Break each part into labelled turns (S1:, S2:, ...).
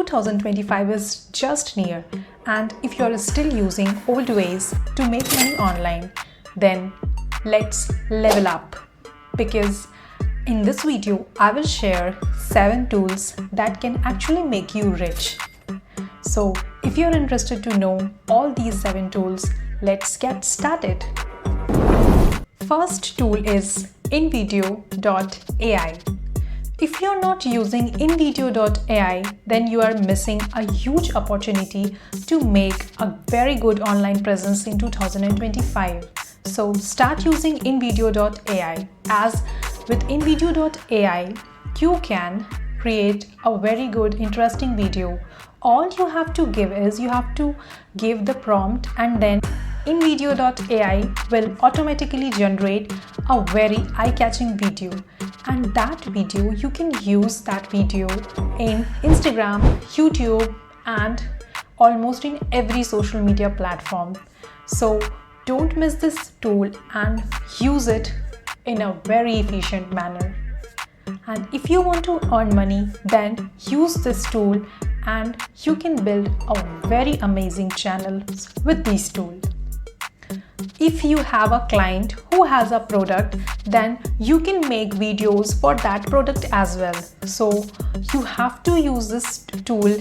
S1: 2025 is just near, and if you're still using old ways to make money online, then let's level up, because in this video I will share 7 tools that can actually make you rich. So if you're interested to know all these 7 tools, let's get started. First tool is invideo.ai. If you're not using invideo.ai, then you are missing a huge opportunity to make a very good online presence in 2025. So start using invideo.ai, as with invideo.ai, you can create a very good, interesting video. All you have to give is you have to give the prompt, and then invideo.ai will automatically generate a very eye-catching video, and that video you can use that video in Instagram, YouTube, and almost in every social media platform. So don't miss this tool and use it in a very efficient manner. And if you want to earn money, then use this tool and you can build a very amazing channel with this tool. If you have a client who has a product, then you can make videos for that product as well. So you have to use this tool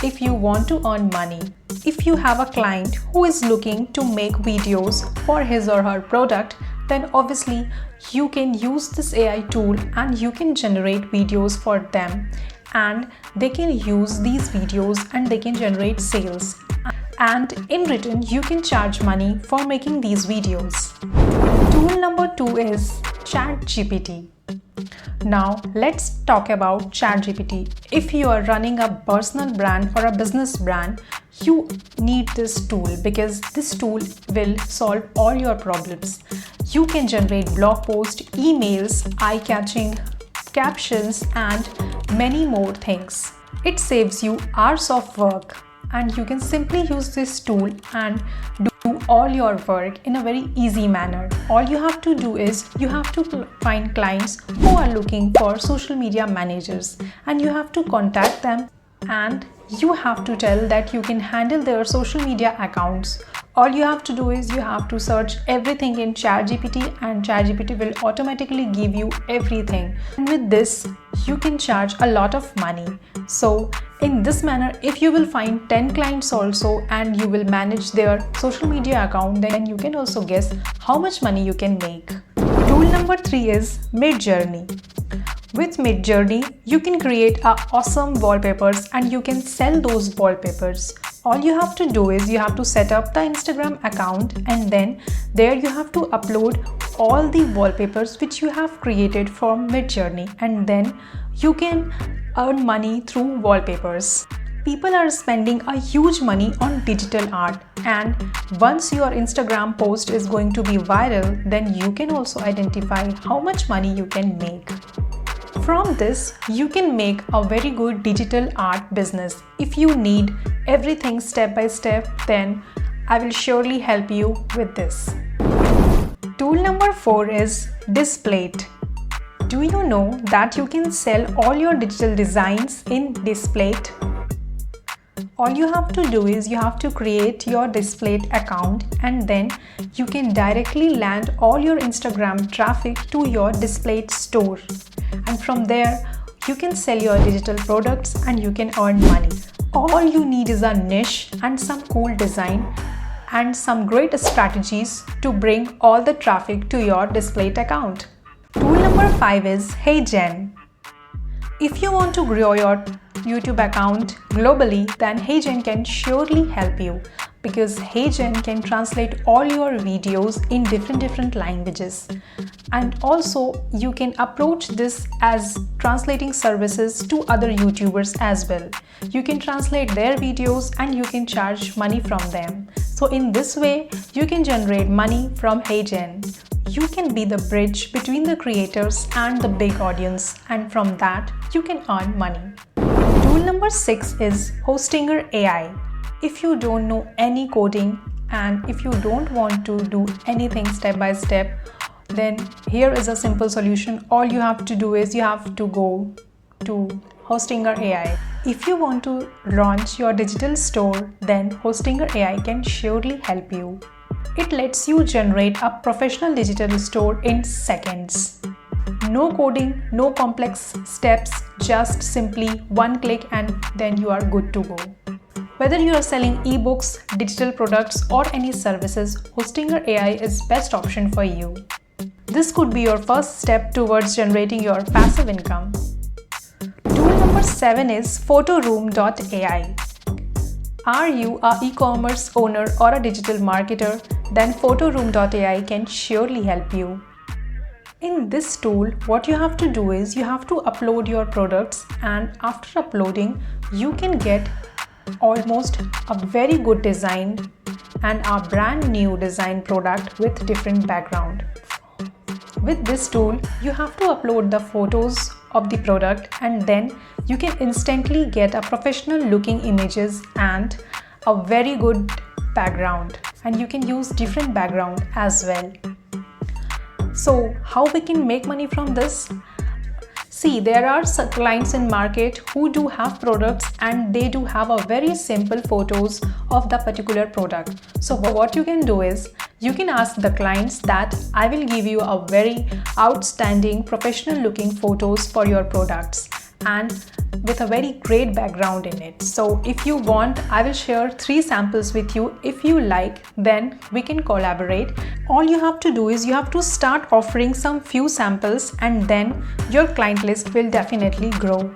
S1: if you want to earn money. If you have a client who is looking to make videos for his or her product, then obviously you can use this AI tool and you can generate videos for them, and they can use these videos and they can generate sales. And in return, you can charge money for making these videos. Tool number 2 is ChatGPT. Now let's talk about ChatGPT. If you are running a personal brand or a business brand, you need this tool because this tool will solve all your problems. You can generate blog posts, emails, eye-catching captions, and many more things. It saves you hours of work, and you can simply use this tool and do all your work in a very easy manner. All you have to do is you have to find clients who are looking for social media managers, and you have to contact them, and you have to tell that you can handle their social media accounts. All you have to do is you have to search everything in ChatGPT, and ChatGPT will automatically give you everything. And with this, you can charge a lot of money. So in this manner, if you will find 10 clients also and you will manage their social media account, then you can also guess how much money you can make. Tool number 3 is Midjourney. With Midjourney, you can create awesome wallpapers and you can sell those wallpapers. All you have to do is you have to set up the Instagram account, and then there you have to upload all the wallpapers which you have created from Midjourney, and then you can earn money through wallpapers. People are spending a huge money on digital art, and once your Instagram post is going to be viral, then you can also identify how much money you can make. From this, you can make a very good digital art business. If you need everything step by step, then I will surely help you with this. Tool number 4 is Displate. Do you know that you can sell all your digital designs in Displate? All you have to do is you have to create your Displate account, and then you can directly land all your Instagram traffic to your Displate store. And from there, you can sell your digital products and you can earn money. All you need is a niche and some cool design and some great strategies to bring all the traffic to your Displate account. Tool number 5 is HeyGen. If you want to grow your YouTube account globally, then HeyGen can surely help you, because HeyGen can translate all your videos in different languages. And also you can approach this as translating services to other YouTubers as well. You can translate their videos and you can charge money from them. So in this way, you can generate money from HeyGen. You can be the bridge between the creators and the big audience, and from that you can earn money. Tool number 6 is Hostinger AI. If you don't know any coding and if you don't want to do anything step by step, then here is a simple solution. All you have to do is you have to go to Hostinger AI. If you want to launch your digital store, then Hostinger AI can surely help you. It lets you generate a professional digital store in seconds. No coding, no complex steps, just simply one click and then you are good to go. Whether you are selling ebooks, digital products or any services, Hostinger AI is best option for you. This could be your first step towards generating your passive income. Tool number 7 is photoroom.ai. Are you an e-commerce owner or a digital marketer? Then photoroom.ai can surely help you. In this tool, what you have to do is you have to upload your products, and after uploading, you can get almost a very good design and a brand new design product with different background. With this tool, you have to upload the photos of the product and then you can instantly get a professional looking images and a very good background, and you can use different background as well. So how we can make money from this? See, there are some clients in market who do have products and they do have a very simple photos of the particular product. So what you can do is you can ask the clients that I will give you a very outstanding professional looking photos for your products and with a very great background in it. So if you want, I will share 3 samples with you. If you like, then we can collaborate. All you have to do is you have to start offering some few samples and then your client list will definitely grow.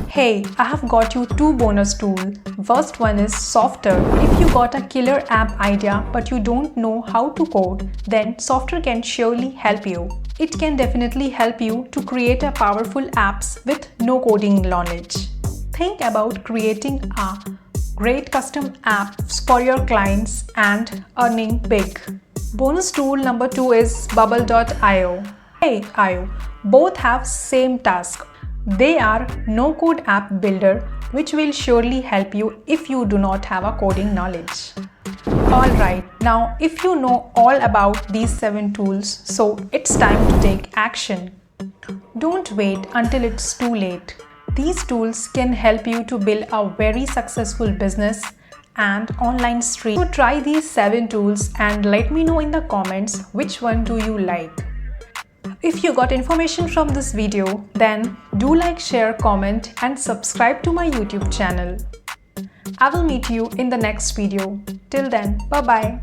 S1: Hey, I have got you 2 bonus tools. First one is Softer. If you got a killer app idea but you don't know how to code, then Softer can surely help you. It can definitely help you to create a powerful apps with no coding knowledge. Think about creating a great custom apps for your clients and earning big. Bonus tool number 2 is Bubble.io. Hey, IO. Both have same task. They are no-code app builder which will surely help you if you do not have a coding knowledge. Alright, now if you know all about these 7 tools, so it's time to take action. Don't wait until it's too late. These tools can help you to build a very successful business and online stream. So try these 7 tools and let me know in the comments which one do you like. If you got information from this video, then do like, share, comment and subscribe to my YouTube channel. I will meet you in the next video. Till then, bye-bye.